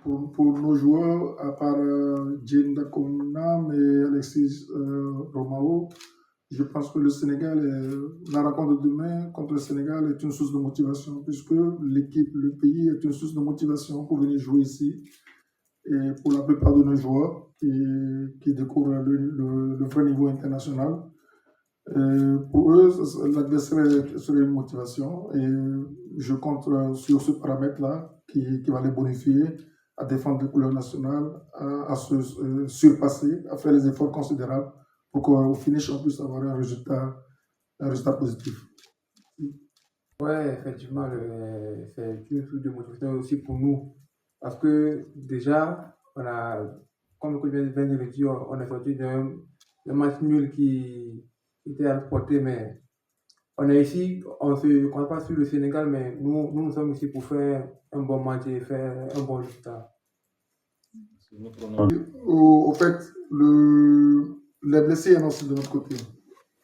Pour nos joueurs, à part Jane Dakomna et Alexis Romao, je pense que la rencontre de demain contre le Sénégal est une source de motivation, puisque l'équipe, le pays est une source de motivation pour venir jouer ici. Et pour la plupart de nos joueurs qui découvrent le vrai niveau international, pour eux, l'adversaire serait une motivation. Et je compte sur ce paramètre-là qui va les bonifier à défendre les couleurs nationales, à se surpasser, à faire les efforts considérables pour qu'au finish, on puisse avoir un résultat positif. Ouais, effectivement, c'est une source de motivation aussi pour nous. Parce que déjà, comme le coach vient de le dire, on est sorti d'un match nul qui était à notre portée, mais on est ici, on ne se compte pas sur le Sénégal, mais nous sommes ici pour faire un bon match et faire un bon résultat. Au fait, les blessés annoncent de notre côté.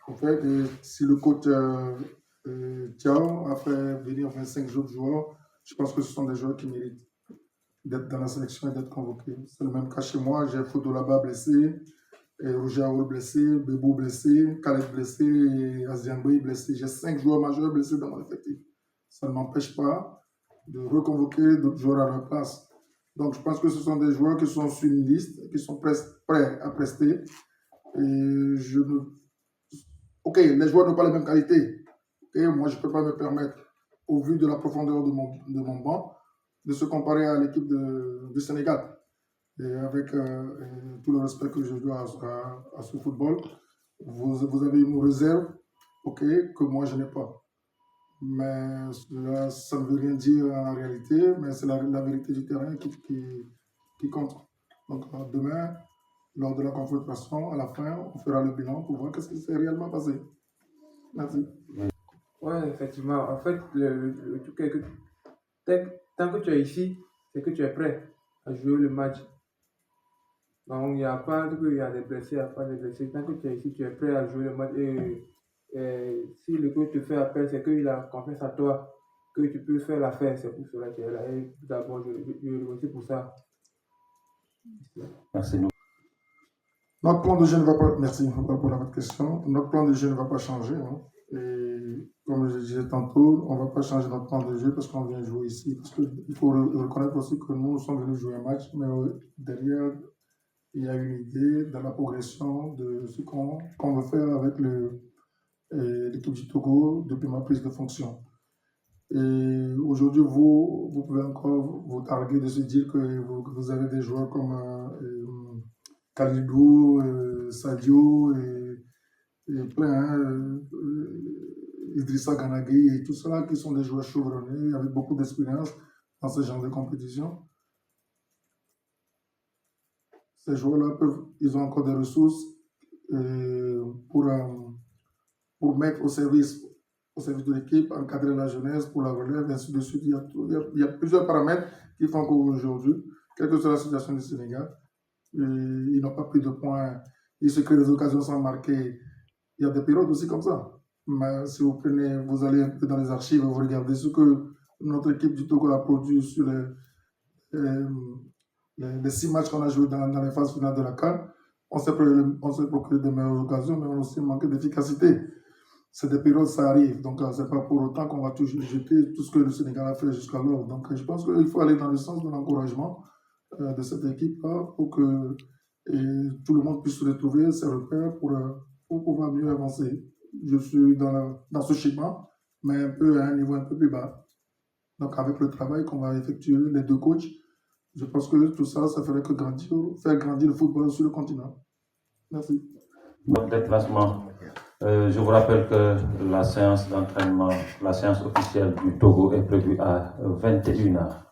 En fait, si le coach Thiaw a fait venir 25 autres joueurs, je pense que ce sont des joueurs qui méritent d'être dans la sélection et d'être convoqués. C'est le même cas chez moi. J'ai Fodolaba blessé, Roger Aoul blessé, Bebo blessé, Khaled blessé et Aziangui blessé. J'ai 5 joueurs majeurs blessés dans mon effectif. Ça ne m'empêche pas de reconvoquer d'autres joueurs à leur place. Donc, je pense que ce sont des joueurs qui sont sur une liste, qui sont prêts à prester. Et Ok, les joueurs n'ont pas les mêmes qualités. Et moi, je ne peux pas me permettre, au vu de la profondeur de mon banc, de se comparer à l'équipe du Sénégal. Et avec tout le respect que je dois à ce football, vous avez une réserve, ok, que moi je n'ai pas. Mais ça ne veut rien dire en réalité, mais c'est la vérité du terrain qui compte. Donc demain, lors de la confrontation, à la fin, on fera le bilan pour voir qu'est-ce qui s'est réellement passé. Merci. Ouais, effectivement. En fait, le truc est que tant que tu es ici, c'est que tu es prêt à jouer le match. Donc, il n'y a pas de il y a des blessés, il n'y a pas de blessés. Tant que tu es ici, tu es prêt à jouer le match. Et si le coach te fait appel, c'est qu'il a confiance à toi, que tu peux faire l'affaire. C'est pour cela que tu es là. Et d'abord, je le remercie pour ça. Merci. Notre plan de jeu ne va pas. Merci pour la question. Notre plan de jeu ne va pas changer. Hein. Et comme je disais tantôt, on ne va pas changer notre plan de jeu parce qu'on vient jouer ici. Parce qu'il faut reconnaître aussi que nous sommes venus jouer un match, mais derrière, il y a une idée dans la progression de ce qu'on veut faire avec l'équipe du Togo depuis ma prise de fonction. Et aujourd'hui, vous pouvez encore vous targuer de se dire que vous avez des joueurs comme Kalidou, Sadio et plein, Idrissa Ganagui et tout cela qui sont des joueurs chevronnés avec beaucoup d'expérience dans ce genre de compétition. Ces joueurs-là ils ont encore des ressources pour mettre au service de l'équipe, encadrer la jeunesse pour la relève, et ainsi de suite. Il y a plusieurs paramètres qui font qu'aujourd'hui, quelle que soit la situation du Sénégal, ils n'ont pas pris de points, ils se créent des occasions sans marquer. Il y a des périodes aussi comme ça. Mais si vous allez un peu dans les archives, vous regardez ce que notre équipe du Togo a produit sur les 6 matchs qu'on a joués dans les phases finales de la CAN, on s'est procuré de meilleures occasions, mais on a aussi manqué d'efficacité. C'est des périodes, ça arrive. Donc, ce n'est pas pour autant qu'on va toujours jeter tout ce que le Sénégal a fait jusqu'alors. Donc, je pense qu'il faut aller dans le sens de l'encouragement de cette équipe-là pour que tout le monde puisse retrouver ses repères pour pouvoir mieux avancer. Je suis dans ce schéma, mais un peu à un niveau un peu plus bas. Donc, avec le travail qu'on va effectuer, les 2 coachs, je pense que tout ça, ça ferait que faire grandir le football sur le continent. Merci. Bon déplacement. Je vous rappelle que la séance d'entraînement, la séance officielle du Togo est prévue à 21h.